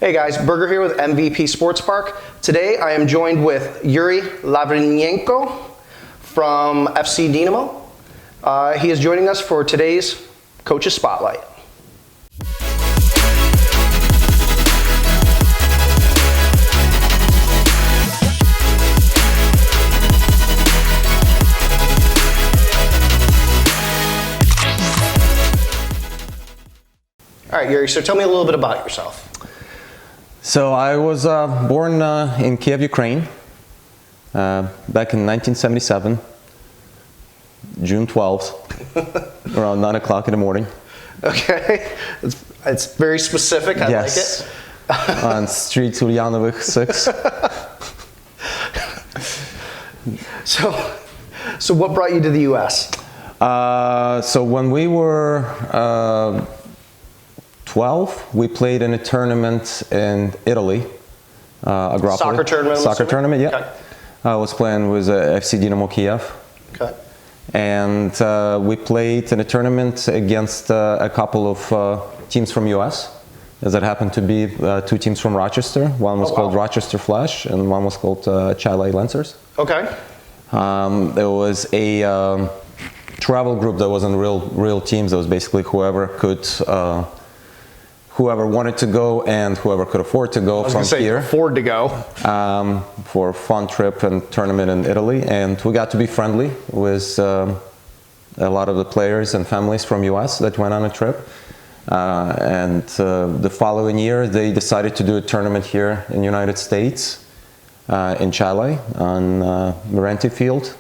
Hey guys, Berger here with NVP Sports Park. Today I am joined with Yuri Lavrynenko from FC Dinamo. He is joining us for today's Coach's Spotlight. All right, Yuri, so tell me a little bit about yourself. So I was born in Kiev, Ukraine, back in 1977, June 12th, around 9 o'clock in the morning. Okay, it's very specific, I like it. On Street Ulyanovich 6. So what brought you to the U.S.? So when we were 12, we played in a tournament in Italy. Soccer tournament? Soccer tournament, yeah. Okay. I was playing with FC Dinamo Kiev. Okay. And we played in a tournament against a couple of teams from US. As it happened to be two teams from Rochester. One was called Rochester Flash and one was called Chile Lancers. Okay. There was a travel group that wasn't real teams. That was basically whoever wanted to go and whoever could afford to go from here. Afford to go. For a fun trip and tournament in Italy. And we got to be friendly with a lot of the players and families from US that went on a trip. And the following year, they decided to do a tournament here in the United States, in Chile, on Mirenti Field.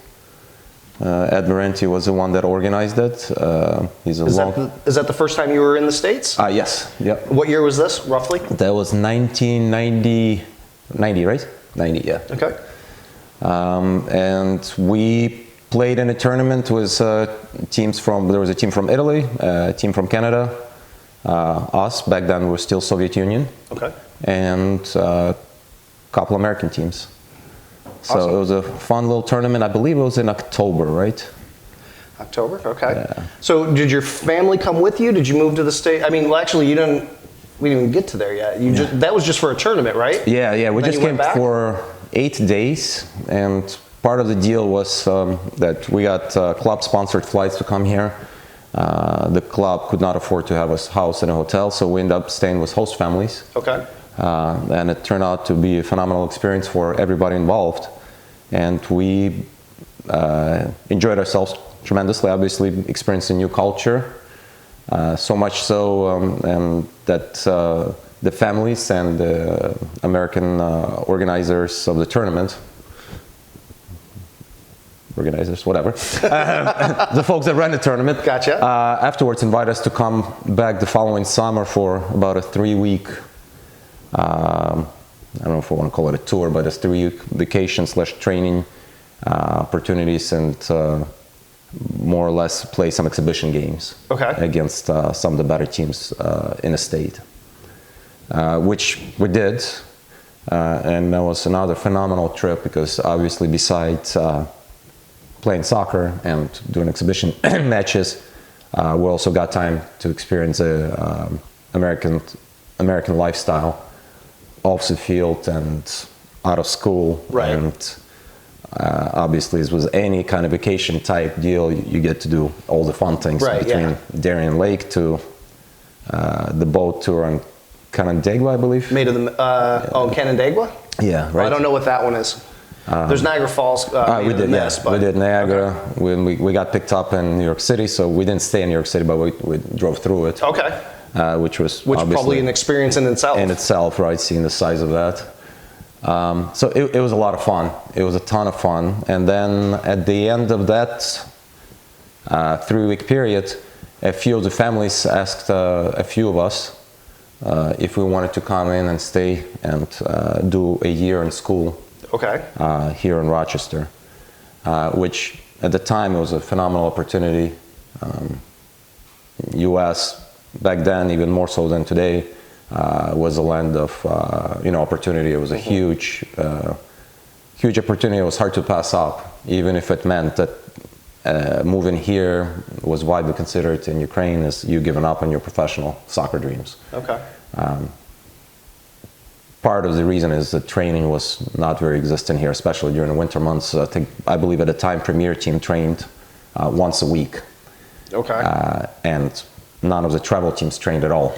Ed Mirenti was the one that organized it. Is that the first time you were in the States? Yes. Yep. What year was this, roughly? That was 1990, right? 90, yeah. Okay. And we played in a tournament with teams from, there was a team from Italy, a team from Canada, us, back then we were still Soviet Union. Okay. And a couple American teams. So awesome. It was a fun little tournament. I believe it was in October, right? October, okay. Yeah. So did your family come with you? Did you move to the States? I mean, well, actually, we didn't even get to there yet. That was just for a tournament, right? Yeah. We just came for 8 days, and part of the deal was that we got club-sponsored flights to come here. The club could not afford to have a house and a hotel, so we ended up staying with host families. Okay. And it turned out to be a phenomenal experience for everybody involved. And we enjoyed ourselves tremendously, obviously experiencing new culture. So much so that the families and the American organizers of the tournament, the folks that ran the tournament, gotcha. Afterwards invited us to come back the following summer for about a 3-week I don't know if I want to call it a tour, but it's 3-week vacation / training opportunities, and more or less play some exhibition games against some of the better teams in the state, which we did, and that was another phenomenal trip because obviously besides playing soccer and doing exhibition matches, we also got time to experience the American lifestyle off the field and out of school, right. And obviously as with any kind of vacation type deal, you get to do all the fun things, right, between Darien Lake to the boat tour on Canandaigua, I believe. Made of the Canandaigua? Yeah, right. Well, I don't know what that one is. There's Niagara Falls. We did Niagara. Okay. When we got picked up in New York City, so we didn't stay in New York City, but we drove through it. Okay. Which probably an experience in itself. In itself, right? Seeing the size of that. So it was a lot of fun. It was a ton of fun. And then at the end of that 3-week period, a few of the families asked a few of us if we wanted to come in and stay and do a year in school. Okay. Here in Rochester, which at the time it was a phenomenal opportunity. U.S. back then, even more so than today, was a land of opportunity. It was a huge opportunity. It was hard to pass up, even if it meant that moving here was widely considered in Ukraine as you giving up on your professional soccer dreams. Okay. part of the reason is that training was not very existent here, especially during the winter months. I believe at the time Premier team trained once a week. Okay. And none of the travel teams trained at all.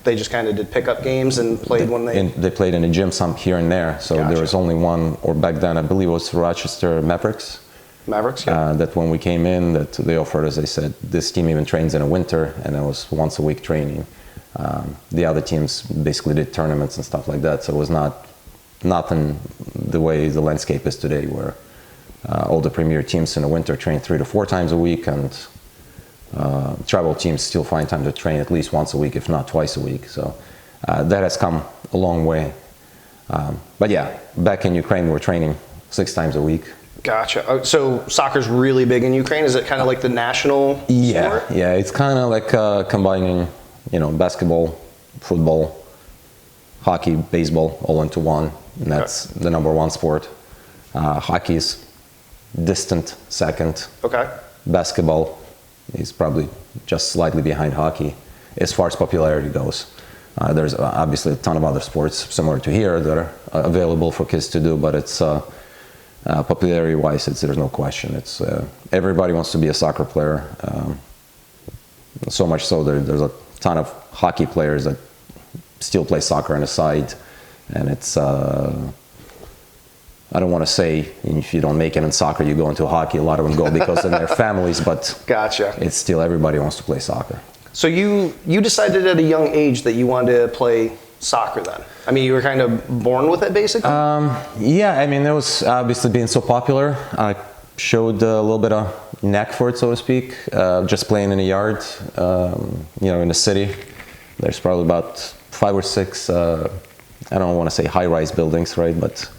They just kind of did pickup games and played when they... They played in the gym some here and there. So Gotcha. there was only one, or back then I believe it was Rochester Mavericks. Mavericks, yeah. That when we came in, that they offered us, they said, this team even trains in the winter, and it was once a week training. The other teams basically did tournaments and stuff like that, so it was nothing the way the landscape is today, where all the Premier teams in the winter train 3 to 4 times a week, and travel teams still find time to train at least once a week, if not twice a week. So that has come a long way. But yeah, back in Ukraine, we're training 6 times a week. Gotcha. So soccer's really big in Ukraine. Is it kind of like the national sport? Yeah. It's kind of like combining, basketball, football, hockey, baseball, all into one. And that's the number one sport. Hockey is distant second. Okay. Basketball is probably just slightly behind hockey as far as popularity goes. There's obviously a ton of other sports similar to here that are available for kids to do, but it's popularity-wise, there's no question. It's everybody wants to be a soccer player. So much so there's a ton of hockey players that still play soccer on the side, and it's I don't want to say if you don't make it in soccer, you go into hockey. A lot of them go because of their families, but Gotcha. It's still everybody wants to play soccer. So you decided at a young age that you wanted to play soccer then? I mean, you were kind of born with it, basically? Yeah, I mean, it was obviously being so popular. I showed a little bit of knack for it, so to speak, just playing in the yard, in the city. There's probably about 5 or 6, I don't want to say high-rise buildings, right, but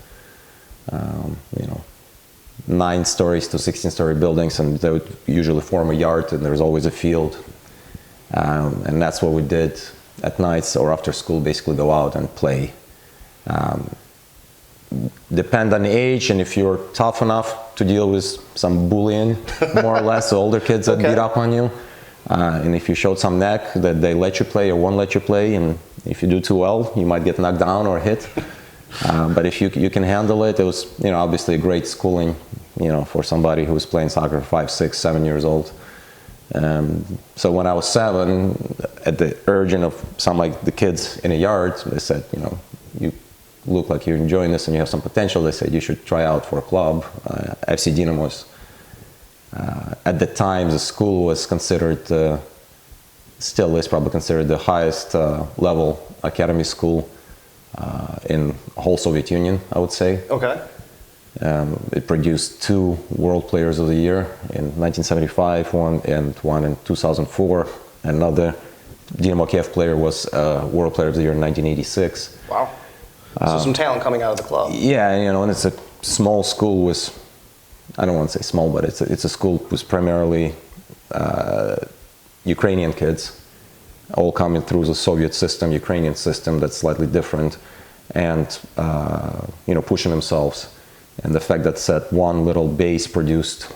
9 stories to 16-story buildings, and they would usually form a yard, and there's always a field. And that's what we did at nights or after school, basically go out and play. Depend on the age, and if you're tough enough to deal with some bullying, more or less, so older kids that beat up on you. And if you showed some knack that they let you play or won't let you play, and if you do too well, you might get knocked down or hit. But if you can handle it, it was obviously a great schooling, for somebody who was playing soccer 5, 6, 7 years old. So when I was 7, at the urging of some like the kids in the yard, they said, you look like you're enjoying this and you have some potential. They said you should try out for a club. FC Dinamo. At the time, the school was considered, still is probably considered the highest level academy school in the whole Soviet Union, I would say. Okay. It produced 2 World Players of the Year in 1975, one in 2004. Another Dinamo Kiev player was World Player of the Year in 1986. Wow. So some talent coming out of the club. Yeah, and it's a small school with, I don't want to say small, but it's a school with primarily Ukrainian kids, all coming through the Soviet system, Ukrainian system that's slightly different, and pushing themselves. And the fact that set one little base produced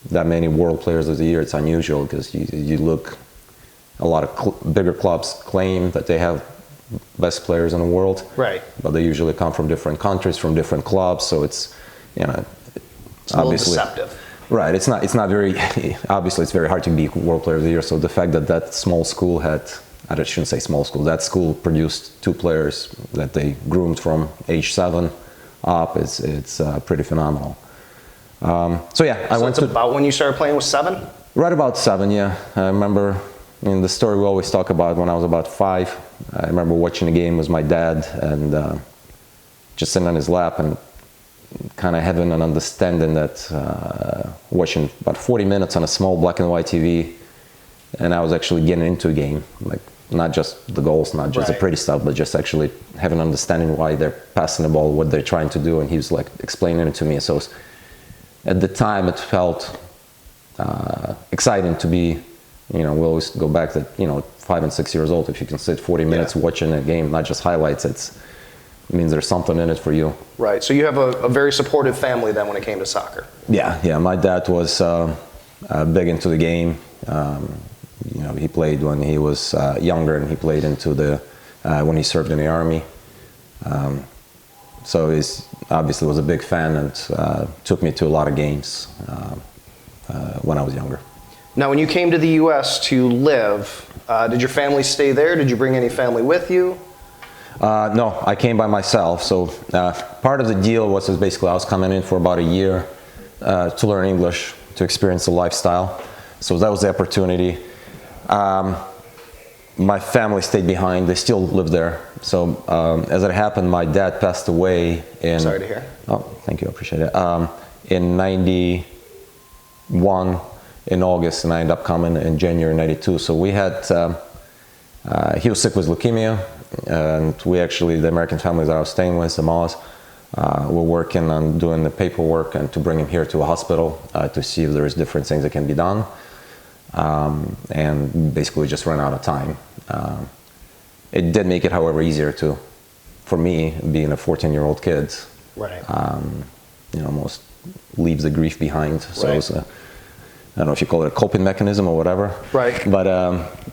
that many World Players of the Year, it's unusual, because you look, a lot of bigger clubs claim that they have best players in the world, right? But they usually come from different countries, from different clubs, so it's it's a little deceptive. Right, it's not very, obviously it's very hard to be World Player of the Year, so the fact that small school had, I shouldn't say small school, that school produced 2 players that they groomed from age 7 up, it's pretty phenomenal. So yeah, I went to... about when you started playing was 7? Right about 7, yeah. I remember, the story we always talk about, when I was about 5, I remember watching a game with my dad and just sitting on his lap and kind of having an understanding that watching about 40 minutes on a small black and white TV, and I was actually getting into a game, like not just the goals, not just the pretty stuff, but just actually having an understanding why they're passing the ball, what they're trying to do, and he was like explaining it to me. So at the time it felt exciting to be, we always go back that 5 and 6 years old, if you can sit 40 minutes watching a game, not just highlights, it means there's something in it for you. Right, so you have a very supportive family then when it came to soccer. Yeah, my dad was big into the game. He played when he was younger, and he played into when he served in the army. So he's obviously was a big fan and took me to a lot of games when I was younger. Now, when you came to the U.S. to live, did your family stay there? Did you bring any family with you? No, I came by myself. So part of the deal was basically I was coming in for about a year to learn English, to experience the lifestyle. So that was the opportunity. My family stayed behind. They still live there. So as it happened, my dad passed away in... Sorry to hear. Oh, thank you. I appreciate it. In 91, in August, and I ended up coming in January 92. So we had... he was sick with leukemia, and we actually, the American family that I was staying with, the Ma's, were working on doing the paperwork and to bring him here to a hospital to see if there's different things that can be done. And basically we just ran out of time. It did make it, however, easier for me, being a 14-year-old kid, Right. Almost leaves the grief behind. So Right. it was I don't know if you call it a coping mechanism or whatever. Right. But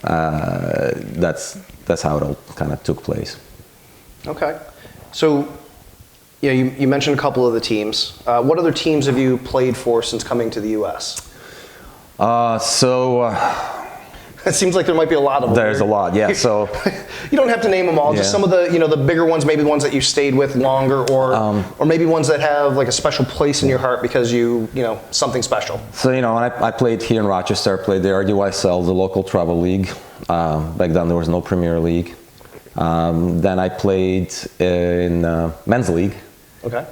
that's how it all kind of took place. Okay. So, you mentioned a couple of the teams. What other teams have you played for since coming to the U.S.? It seems like there might be a lot of them. There's a lot, yeah. So you don't have to name them all. Just Yeah. some of the, the bigger ones, maybe the ones that you stayed with longer, or maybe ones that have like a special place in your heart because something special. So I played here in Rochester. I played the RDYSL, the local travel league. Back then there was no Premier League. Then I played in men's league. Okay.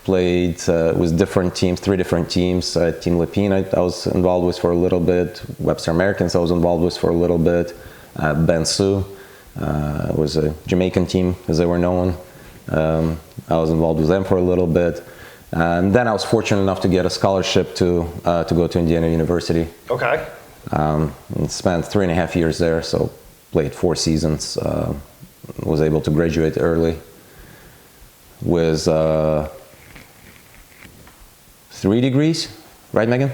Played with different teams, 3 different teams. Team Lepine I was involved with for a little bit. Webster Americans I was involved with for a little bit. Bensu was a Jamaican team, as they were known. I was involved with them for a little bit. And then I was fortunate enough to get a scholarship to go to Indiana University. Okay. And spent 3.5 years there, so played 4 seasons. Was able to graduate early with 3 degrees, right, Megan?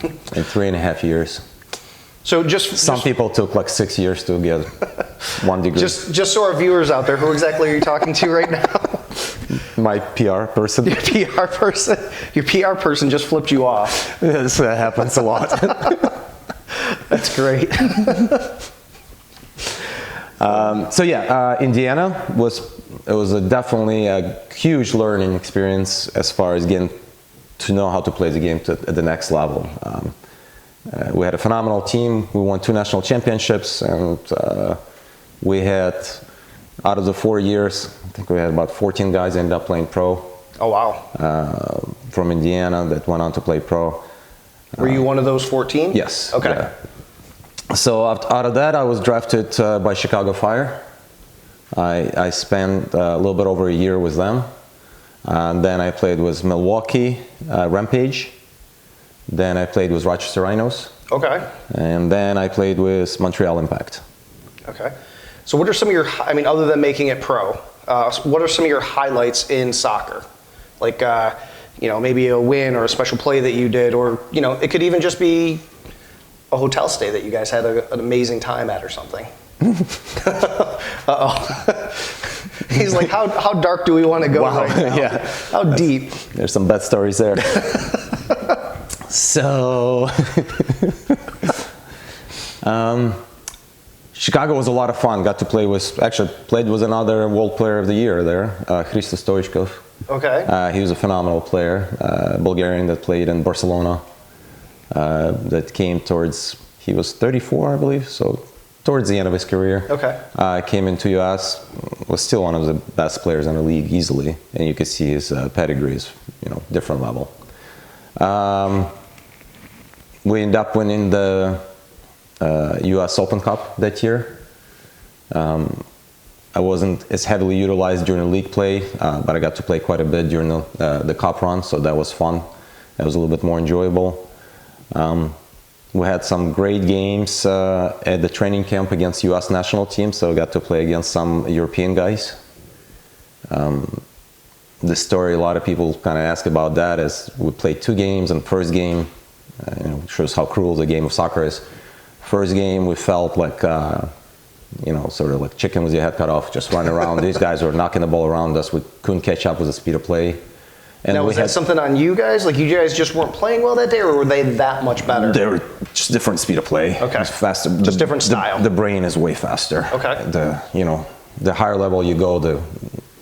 In 3.5 years. So some people took like 6 years to get 1 degree. Just so our viewers out there, who exactly are you talking to right now? My PR person. Your PR person. Your PR person just flipped you off. This happens a lot. That's great. Indiana was definitely a huge learning experience as far as getting to know how to play the game at the next level. We had a phenomenal team. We won 2 national championships, and we had, out of the 4 years, I think we had about 14 guys ended up playing pro. Oh wow! From Indiana that went on to play pro. Were you one of those 14? Yes. Okay. Yeah. So out of that, I was drafted by Chicago Fire. I spent a little bit over a year with them. And then I played with Milwaukee Rampage. Then I played with Rochester Rhinos. Okay. And then I played with Montreal Impact. Okay. So what are some of your, other than making it pro, what are some of your highlights in soccer? Like, maybe a win or a special play that you did, or, it could even just be a hotel stay that you guys had an amazing time at or something. Uh-oh. He's like, how dark do we want to go right now? Yeah. How deep? There's some bad stories there. So, Chicago was a lot of fun. Got to played with another World Player of the Year there, Hristo Stoichkov. Okay. He was a phenomenal player, Bulgarian that played in Barcelona. That came he was 34, I believe, so towards the end of his career. Okay. Came into US, was still one of the best players in the league easily, and you could see his pedigree is, different level. We ended up winning the US Open Cup that year. I wasn't as heavily utilized during the league play, but I got to play quite a bit during the cup run, so that was fun. That was a little bit more enjoyable. We had some great games at the training camp against US national team, so I got to play against some European guys. The story a lot of people kind of ask about that is we played 2 games, and first game, shows how cruel the game of soccer is. First game we felt like sort of like chicken with your head cut off, just running around. These guys were knocking the ball around us. We couldn't catch up with the speed of play. And now, was that something on you guys? Like, you guys just weren't playing well that day, or were they that much better? They were just different speed of play. Okay. Faster. Just different style. The brain is way faster. Okay. The higher level you go,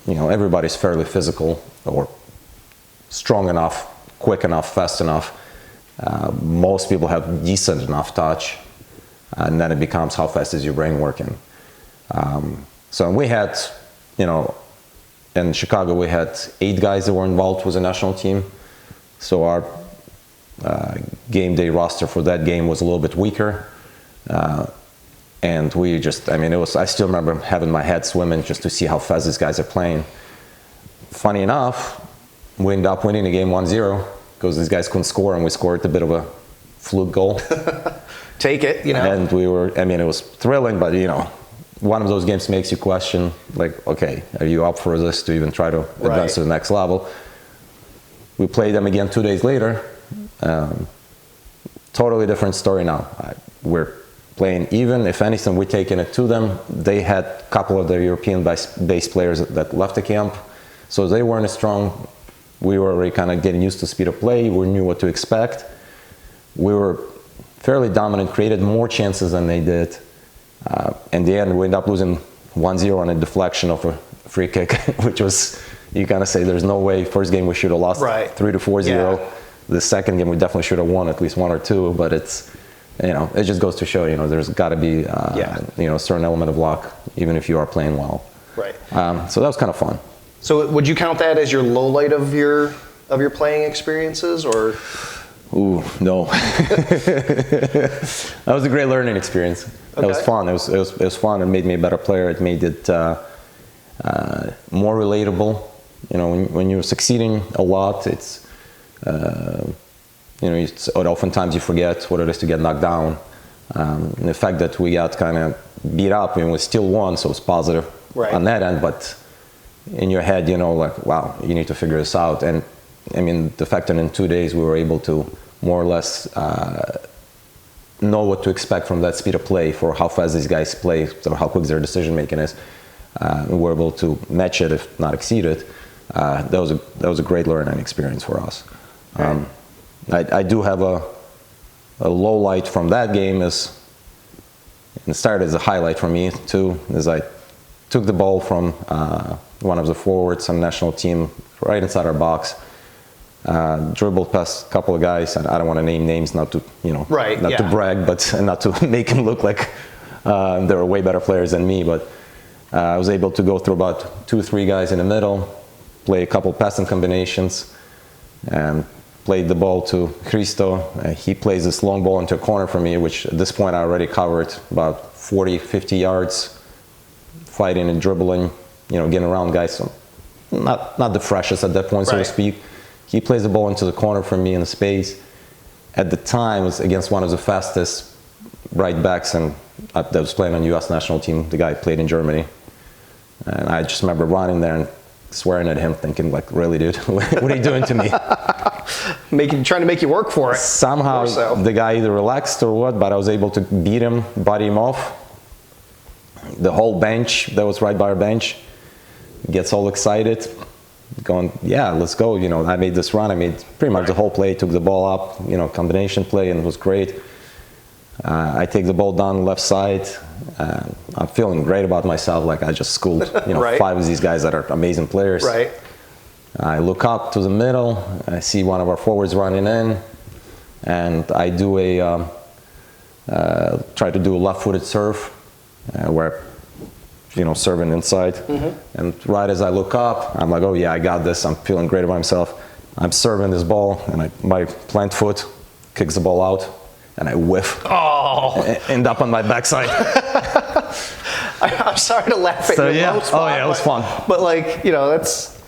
everybody's fairly physical or strong enough, quick enough, fast enough. Most people have decent enough touch, and then it becomes how fast is your brain working. So we had, in Chicago, we had 8 guys that were involved with the national team. So our game day roster for that game was a little bit weaker. And we just, I still remember having my head swimming just to see how fast these guys are playing. Funny enough, we ended up winning the game 1-0 because these guys couldn't score, and we scored a bit of a fluke goal. Take it, And we were, it was thrilling, but, one of those games makes you question, like, okay, are you up for this to even try to advance to the next level? We played them again 2 days later. Totally different story now. We're playing even. If anything, we're taking it to them. They had a couple of their European-based players that left the camp, so they weren't as strong. We were already kind of getting used to speed of play. We knew what to expect. We were fairly dominant, created more chances than they did. In the end, we ended up losing 1-0 on a deflection of a free kick, which was, you kind of say, there's no way. First game we should have lost 3-4-0. Yeah. The second game we definitely should have won at least 1 or 2, but it's, it just goes to show, there's got to be, a certain element of luck, even if you are playing well. Right. So that was kind of fun. So would you count that as your low light of your playing experiences, or? Ooh, no. That was a great learning experience. That was fun. It was fun. It made me a better player. It made it more relatable. When you're succeeding a lot, it's oftentimes you forget what it is to get knocked down. And the fact that we got kind of beat up and we still won, so it's positive on that end. But in your head, like, wow, you need to figure this out. And the fact that in 2 days we were able to more or less know what to expect from that speed of play for how fast these guys play, so how quick their decision making is. We were able to match it, if not exceed it. That was a great learning experience for us. I do have a low light from that game, and it started as a highlight for me too, as I took the ball from one of the forwards on the national team right inside our box. Dribbled past a couple of guys, and I don't want to name names, not to to brag, but not to make them look like they were way better players than me. But I was able to go through about 2-3 guys in the middle, play a couple passing combinations, and played the ball to Christo. He plays this long ball into a corner for me, which at this point I already covered about 40-50 yards, fighting and dribbling, getting around guys. So not the freshest at that point, so to speak. He plays the ball into the corner for me in the space. At the time, it was against one of the fastest right backs that was playing on the U.S. national team. The guy played in Germany. And I just remember running there and swearing at him, thinking, like, really, dude, what are you doing to me? Trying to make you work for it. Somehow the guy either relaxed or what, but I was able to beat him, body him off. The whole bench that was right by our bench gets all excited, going, yeah, let's go. I made this run. I made pretty much the whole play, took the ball up, combination play, and it was great. I take the ball down left side. I'm feeling great about myself, like I just schooled 5 of these guys that are amazing players. Right. I look up to the middle. I see one of our forwards running in, and I do try to do a left-footed serve, where serving inside. And right as I look up, I'm like, oh yeah, I got this. I'm feeling great about myself. I'm serving this ball, and my plant foot kicks the ball out, and I whiff. Oh! End up on my backside. I'm sorry to laugh at your low spot. Oh yeah, it was fun. But that's,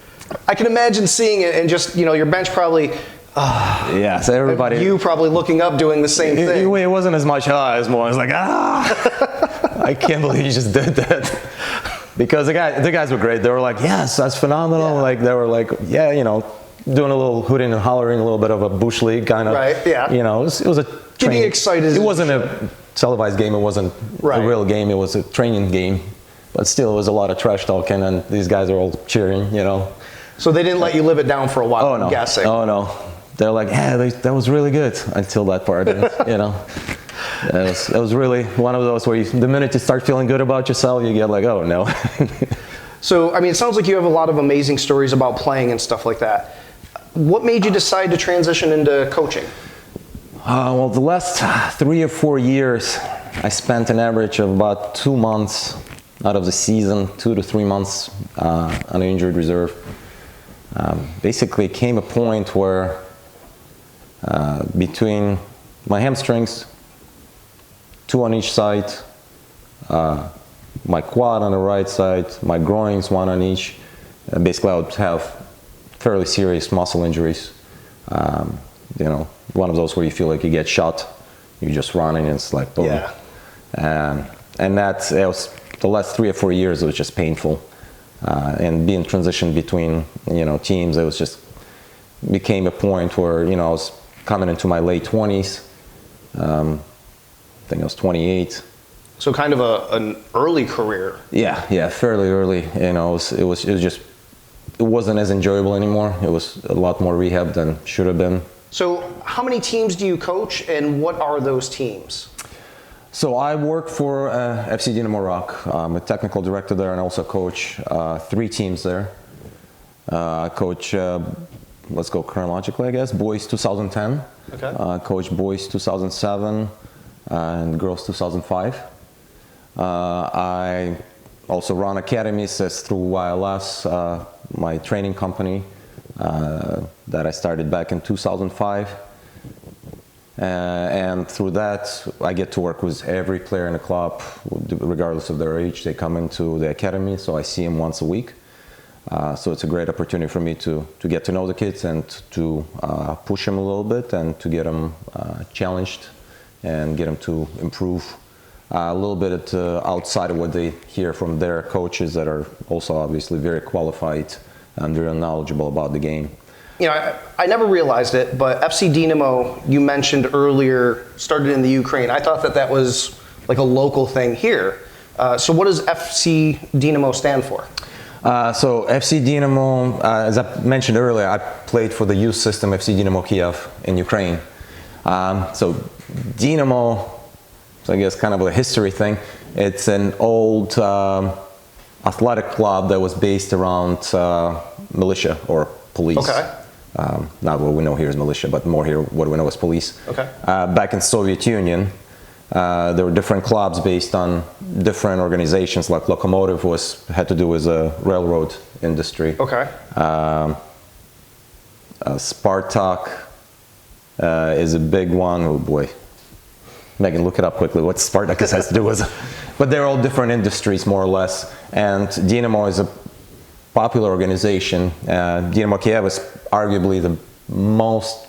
I can imagine seeing it, and just, your bench probably, so everybody. You probably looking up doing the same thing. It wasn't as much, as more. I was like, I can't believe you just did that. Because the guys were great. They were like, yes, that's phenomenal. Yeah. Like, they were like, yeah, doing a little hooting and hollering, a little bit of a bush league kind of. Right, yeah. It was a getting excited. It wasn't a televised game. It wasn't Right. a real game. It was a training game. But still, it was a lot of trash talking, and these guys are all cheering, you know. So they didn't let you live it down for a while, I'm guessing. Oh, no. They're like, yeah, that was really good until that part, you know. It was really one of those where the minute you start feeling good about yourself, you get like, oh, no. So, I mean, it sounds like you have a lot of amazing stories about playing and stuff like that. What made you decide to transition into coaching? Well, the last 3 or 4 years, I spent an average of about 2 months out of the season, 2 to 3 months on injured reserve. Basically, came a point where between my hamstrings, 2 on each side, my quad on the right side, my groins, 1 on each, basically I would have fairly serious muscle injuries. You know, one of those where you feel like you get shot, you're just running and it's like boom. Yeah. And that was the last 3 or 4 years. It was just painful, and being transitioned between teams, it was just became a point where I was coming into my late 20s. I think I was 28. So kind of an early career. Yeah, fairly early. It wasn't as enjoyable anymore. It was a lot more rehab than should have been. So how many teams do you coach, and what are those teams? So I work for FC Dynamo ROC. I'm a technical director there and also coach 3 teams there. I coach, let's go chronologically, I guess, boys 2010. Okay. Coach boys 2007 and girls 2005. I also run academies through YLS, my training company that I started back in 2005. And through that, I get to work with every player in the club, regardless of their age. They come into the academy, so I see them once a week. So it's a great opportunity for me to get to know the kids and to push them a little bit and to get them challenged and get them to improve a little bit outside of what they hear from their coaches that are also obviously very qualified and very knowledgeable about the game. I never realized it, but FC Dinamo, you mentioned earlier, started in the Ukraine. I thought that was like a local thing here. So what does FC Dinamo stand for? So FC Dinamo, as I mentioned earlier, I played for the youth system FC Dinamo Kiev in Ukraine. So Dinamo, so I guess kind of a history thing. It's an old athletic club that was based around militia or police. Okay. Not what we know here as militia, but more here what we know as police. Okay. Back in Soviet Union, there were different clubs based on different organizations. Like Lokomotiv had to do with the railroad industry. Okay. Spartak is a big one. Oh boy, Megan, look it up quickly. What Spartak has to do with? But they're all different industries, more or less. And Dinamo is a popular organization. Dinamo Kiev is arguably the most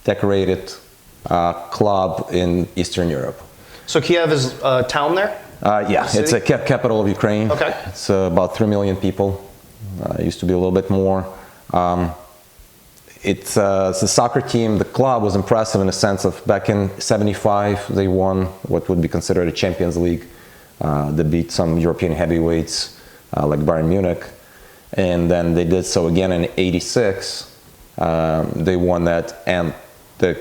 decorated club in Eastern Europe. So Kiev is a town there? Yeah, it's a capital of Ukraine. Okay. It's about 3 million people. It used to be a little bit more. It's a soccer team. The club was impressive in the sense of back in '75 they won what would be considered a Champions League. They beat some European heavyweights like Bayern Munich. And then they did so again in '86. They won that, and the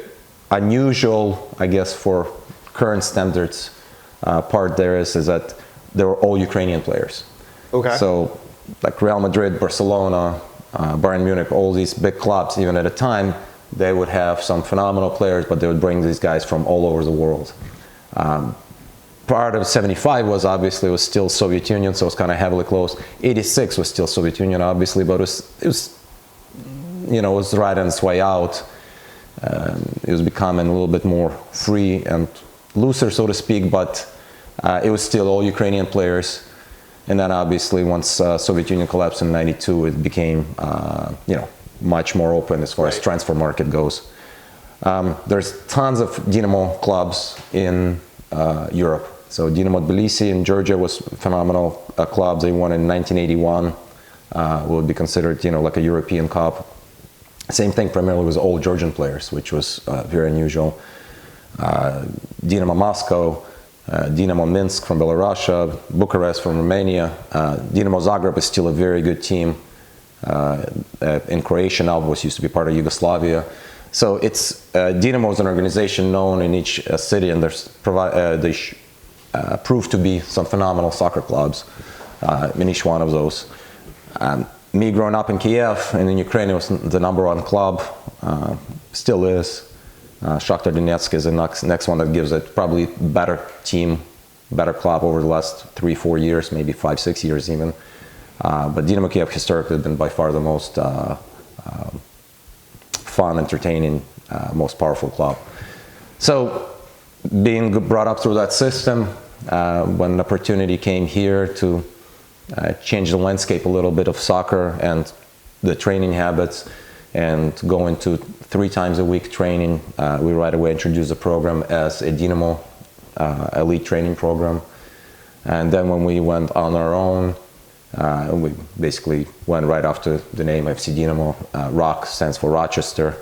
unusual, I guess, for current standards part there is that they were all Ukrainian players. Okay. So like Real Madrid, Barcelona, Bayern Munich, all these big clubs, even at the time, they would have some phenomenal players, but they would bring these guys from all over the world. Part of '75 was still Soviet Union, so it was kind of heavily closed. '86 was still Soviet Union, obviously, but it was right on its way out. It was becoming a little bit more free and looser, so to speak, but it was still all Ukrainian players. And then obviously once Soviet Union collapsed in '92, it became much more open as far as transfer market goes. There's tons of Dinamo clubs in Europe. So Dinamo Tbilisi in Georgia was phenomenal club. They won in 1981. Would be considered, like a European cup. Same thing primarily with all Georgian players, which was very unusual. Dinamo Moscow, Dinamo Minsk from Belarus, Bucharest from Romania. Dinamo Zagreb is still a very good team in Croatia now, which used to be part of Yugoslavia. So it's Dinamo is an organization known in each city, and they prove to be some phenomenal soccer clubs in each one of those. Me growing up in Kiev and in Ukraine, it was the #1 club, still is. Shakhtar Donetsk is the next one that gives it probably better team, better club over the last 3-4 years, maybe 5-6 years even. But Dinamo Kiev historically has been by far the most fun, entertaining, most powerful club. So being brought up through that system, when an opportunity came here to change the landscape a little bit of soccer and the training habits, and go into 3 times a week training, we right away introduced the program as a Dinamo elite training program. And then when we went on our own, we basically went right after the name FC Dynamo. ROC stands for Rochester.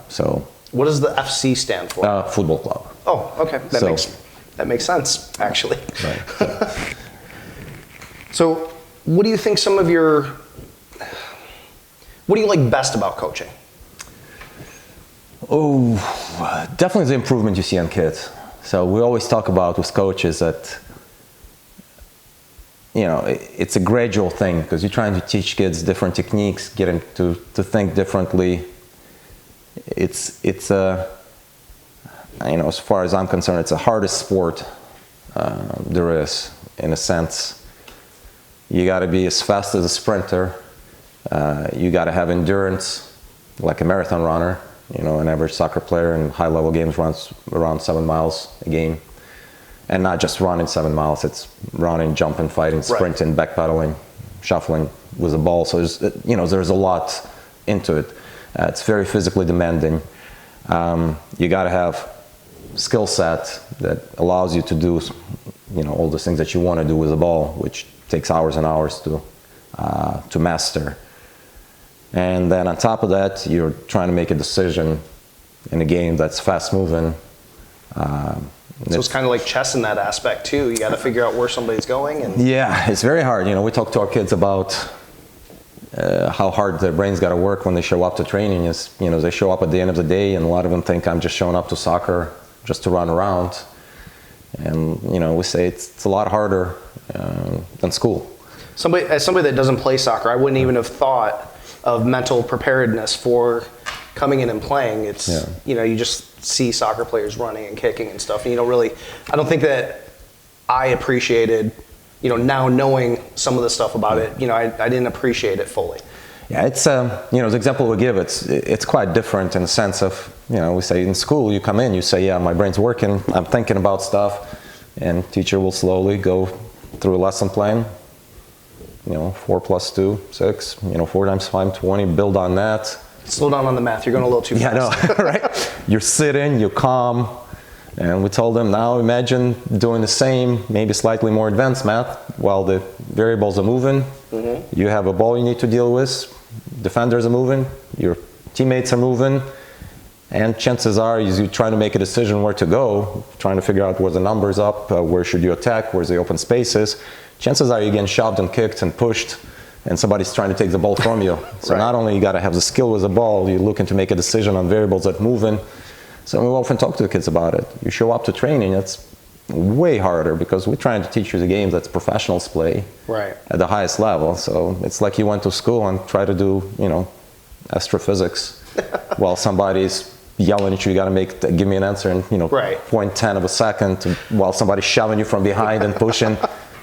So what does the FC stand for? Football club. Oh, okay. That makes sense, actually. Right. So what do you think what do you like best about coaching? Oh, definitely the improvement you see on kids. So we always talk about with coaches that, it's a gradual thing, because you're trying to teach kids different techniques, get them to think differently. It's as far as I'm concerned, it's the hardest sport there is, in a sense. You got to be as fast as a sprinter. You got to have endurance, like a marathon runner. An average soccer player in high-level games runs around 7 miles a game. And not just running 7 miles, it's running, jumping, fighting, sprinting, backpedaling, shuffling with the ball. So there's a lot into it. It's very physically demanding. You got to have skill set that allows you to do, all the things that you want to do with the ball, which takes hours and hours to master. And then on top of that, you're trying to make a decision in a game that's fast-moving. So it's kind of like chess in that aspect too. You got to figure out where somebody's going. Yeah, it's very hard. We talk to our kids about how hard their brains got to work when they show up to training. They show up at the end of the day, and a lot of them think I'm just showing up to soccer just to run around. And we say it's a lot harder than school. As somebody that doesn't play soccer, I wouldn't even have thought of mental preparedness for coming in and playing. It's you just see soccer players running and kicking and stuff, and I don't think that I appreciated, now knowing some of the stuff about it, I didn't appreciate it fully. Yeah, it's the example we give, it's quite different in the sense of, we say in school you come in, you say, yeah, my brain's working, I'm thinking about stuff, and teacher will slowly go through a lesson plan. 4 + 2, 6, 4 × 5, 20, build on that. Slow down on the math, you're going a little too fast. Yeah, I know, right? You're sitting, you're calm, and we told them, now imagine doing the same, maybe slightly more advanced math, while the variables are moving. Mm-hmm. You have a ball you need to deal with, defenders are moving, your teammates are moving, and chances are you're trying to make a decision where to go, trying to figure out where the number's up, where should you attack, where's the open spaces. Chances are you're getting shoved and kicked and pushed, and somebody's trying to take the ball from you. So not only you got to have the skill with the ball, you're looking to make a decision on variables that moving. So we often talk to the kids about it. You show up to training, it's way harder because we're trying to teach you the games that professionals play at the highest level. So it's like you went to school and try to do, astrophysics while somebody's yelling at you, you got to give me an answer in, 0.10 of a second, while somebody's shoving you from behind and pushing.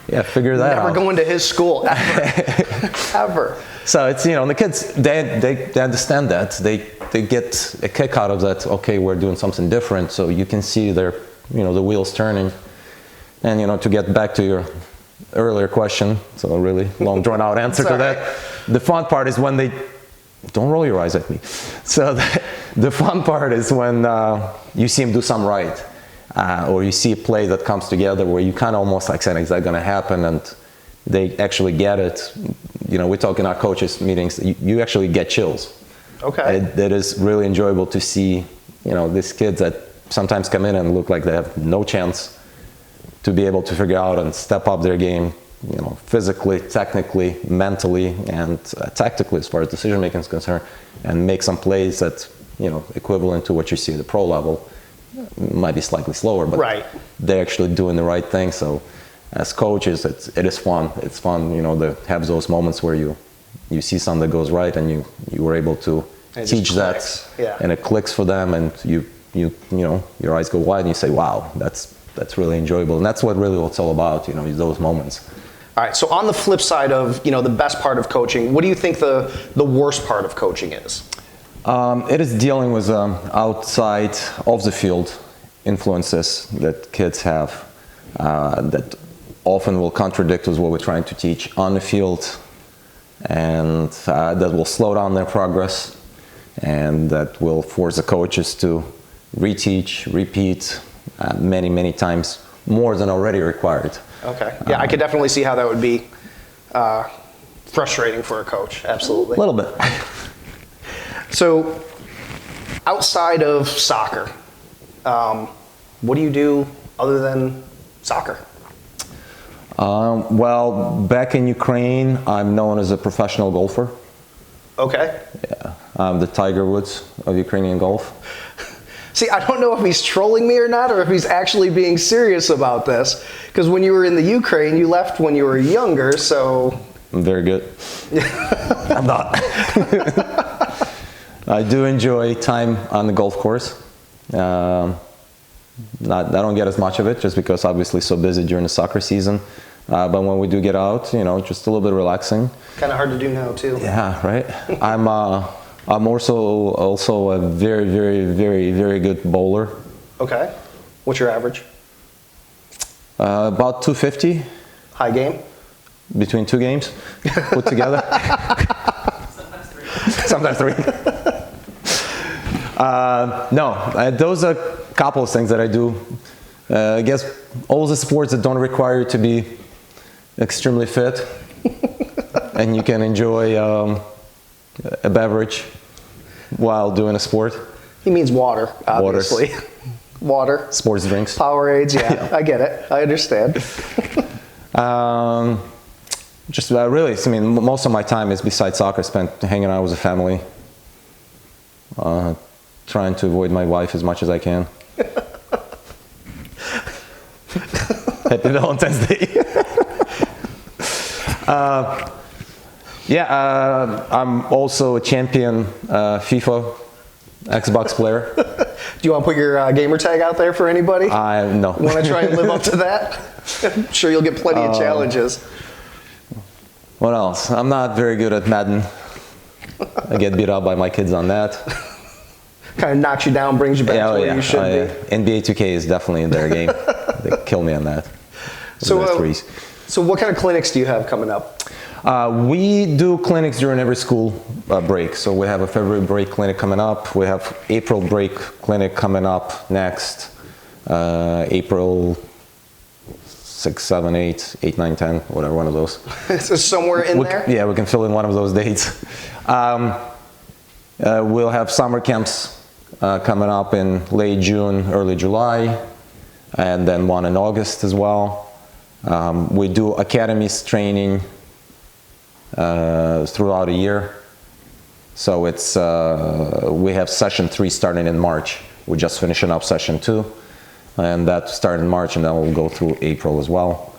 Yeah, figure that out. Never going to his school, ever. Ever. So it's, the kids, they understand that. They get a kick out of that, okay, we're doing something different. So you can see their, the wheels turning. And, to get back to your earlier question, so a really long drawn out answer to that. The fun part is when they, don't roll your eyes at me. So the fun part is when you see them do something right. Or you see a play that comes together where you kind of almost like saying, is that going to happen? And they actually get it. We talk in our coaches meetings, you actually get chills. Okay. That is really enjoyable to see, these kids that sometimes come in and look like they have no chance to be able to figure out and step up their game, physically, technically, mentally, and tactically as far as decision making is concerned, and make some plays that, equivalent to what you see at the pro level. Might be slightly slower, but they're actually doing the right thing. So as coaches, it is fun. It's fun, to have those moments where you see something that goes right and you were able to teach that, and it clicks for them, and your eyes go wide and you say, wow, that's really enjoyable. And that's what it's all about, is those moments. All right, so on the flip side of, the best part of coaching, what do you think the worst part of coaching is? It is dealing with outside of the field influences that kids have that often will contradict with what we're trying to teach on the field, and that will slow down their progress, and that will force the coaches to reteach, repeat many, many times more than already required. Okay. Yeah, I could definitely see how that would be frustrating for a coach. Absolutely. A little bit. So, outside of soccer, what do you do other than soccer? Well, back in Ukraine, I'm known as a professional golfer. Okay. Yeah, I'm the Tiger Woods of Ukrainian golf. See, I don't know if he's trolling me or not, or if he's actually being serious about this. Because when you were in the Ukraine, you left when you were younger, so... I'm very good. I'm not. I do enjoy time on the golf course. I don't get as much of it just because obviously so busy during the soccer season. But when we do get out, just a little bit relaxing. Kind of hard to do now too. Yeah, right. I'm also a very, very, very, very good bowler. Okay. What's your average? About 250. High game? Between 2 games put together. Sometimes three. No, those are a couple of things that I do. I guess all the sports that don't require you to be extremely fit, and you can enjoy a beverage while doing a sport. He means water, obviously. Water. Sports drinks. Powerades, yeah. I get it. I understand. Just really, most of my time is besides soccer spent hanging out with the family, trying to avoid my wife as much as I can. Happy Valentine's Day. I'm also a champion FIFA Xbox player. Do you want to put your gamer tag out there for anybody? No. Want to try and live up to that? I'm sure you'll get plenty of challenges. What else? I'm not very good at Madden. I get beat up by my kids on that. Kind of knocks you down, brings you back to where you should be. NBA 2K is definitely their game. They kill me on that. So what kind of clinics do you have coming up? We do clinics during every school break. So we have a February break clinic coming up. We have April break clinic coming up next. April 6, 7, 8, 8, 9, 10, whatever, one of those. So somewhere in there? Yeah, we can fill in one of those dates. We'll have summer camps coming up in late June, early July, and then one in August as well. We do academies training throughout a year. So it's we have session 3 starting in March. We're just finishing up session 2, and that started in March, and then we'll go through April as well.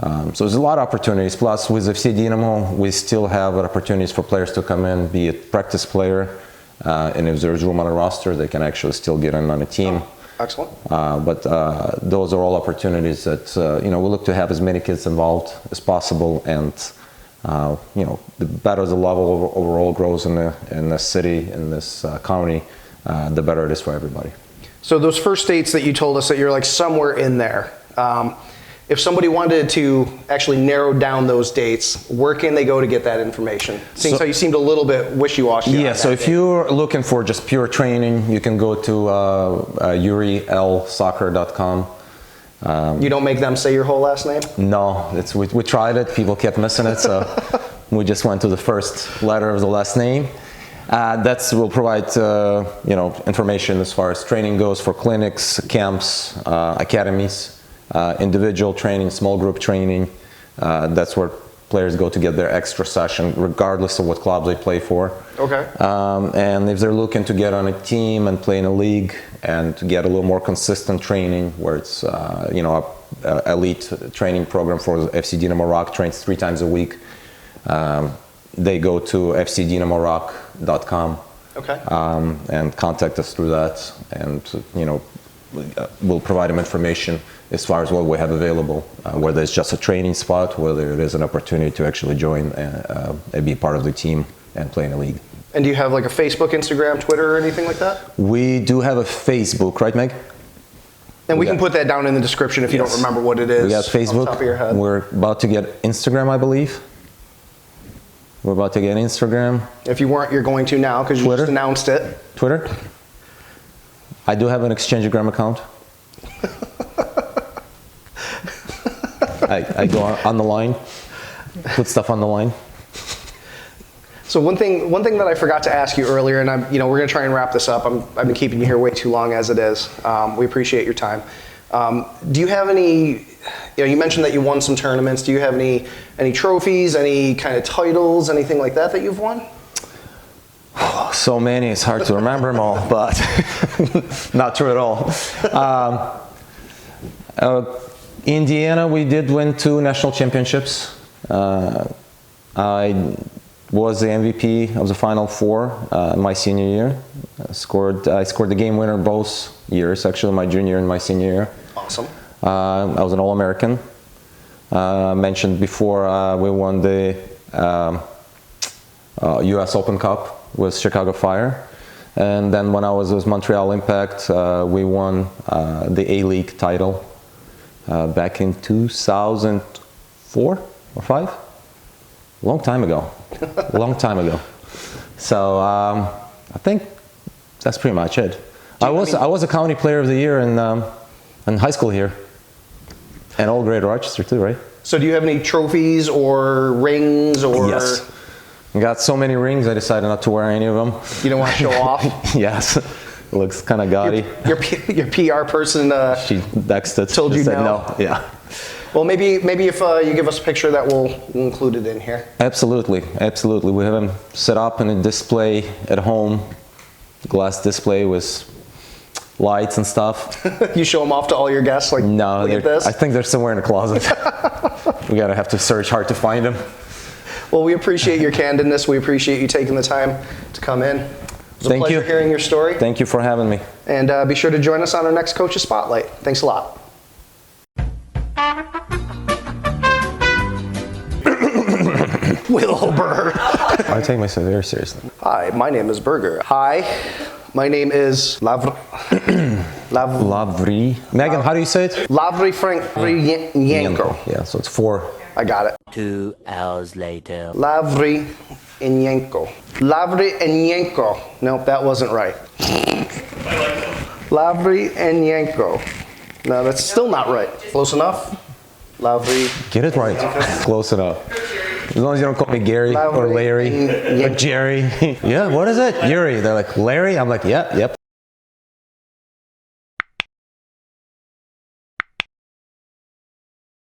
So there's a lot of opportunities. Plus, with FC Dinamo, we still have opportunities for players to come in, be it practice player, and if there's room on a roster, they can actually still get in on a team. Oh, excellent. But those are all opportunities that we look to have as many kids involved as possible, and the better the level overall grows in the city, in this county, the better it is for everybody. So those first dates that you told us that you're like somewhere in there. If somebody wanted to actually narrow down those dates, where can they go to get that information? Seems like you seemed a little bit wishy-washy. Yeah, so if you're looking for just pure training, you can go to yurilsoccer.com. You don't make them say your whole last name? No, we tried it. People kept missing it, so we just went to the first letter of the last name. Will provide information as far as training goes for clinics, camps, academies, individual training, small group training. That's where players go to get their extra session, regardless of what club they play for. Okay. And if they're looking to get on a team and play in a league and to get a little more consistent training, where it's a elite training program for FC Dynamo ROC, trains 3 times a week. They go to fcdynamoroc.com. Okay. And contact us through that, and we'll provide them information as far as what we have available, whether it's just a training spot, whether it is an opportunity to actually join and be part of the team and play in a league. And do you have like a Facebook, Instagram, Twitter, or anything like that? We do have a Facebook, right, Meg? And we can put that down in the description if you don't remember what it is. We got Facebook. Off the top of your head. We're about to get Instagram, I believe. We're about to get Instagram. If you weren't, you're going to now because you just announced it. Twitter. I do have an Exchangeogram account. I go on the line, put stuff on the line. So one thing that I forgot to ask you earlier, and we're going to try and wrap this up. I've been keeping you here way too long as it is. We appreciate your time. Do you have any? You mentioned that you won some tournaments. Do you have any trophies, any kind of titles, anything like that you've won? So many, it's hard to remember them all, but not true at all. Indiana, we did win 2 national championships. I was the MVP of the Final Four my senior year. I scored the game winner both years, actually, my junior and my senior year. Awesome. I was an All-American. Mentioned before, we won the U.S. Open Cup with Chicago Fire. And then when I was with Montreal Impact, we won the A-League title back in 2004 or 5? Long time ago. So I think that's pretty much it. I was a county player of the year in high school here. And all grade Rochester too, right? So do you have any trophies or rings or? Yes. I got so many rings, I decided not to wear any of them. You don't want to show off? Yes. It looks kind of gaudy. Your PR person she texted. told you said no? Yeah. Well, maybe if you give us a picture, that we'll include it in here. Absolutely. We have them set up in a display at home, glass display with lights and stuff. You show them off to all your guests? Like, no, look at this? I think they're somewhere in a closet. We gotta have to search hard to find them. Well, we appreciate your candidness. We appreciate you taking the time to come in. It was a pleasure hearing your story. Thank you for having me. And be sure to join us on our next Coach's Spotlight. Thanks a lot. Wilbur. I take myself very seriously. Hi, my name is Burger. Hi, my name is Megan, how do you say it? Lavrynenko. Yeah, so it's 4. I got it. 2 hours later. Lavrynenko. Nope, that wasn't right. Lavrynenko. No, that's still not right. Close enough? Get it right. Close enough. As long as you don't call me Gary or Larry or Jerry. Yeah, what is it? Yuri. They're like, Larry? I'm like, yep.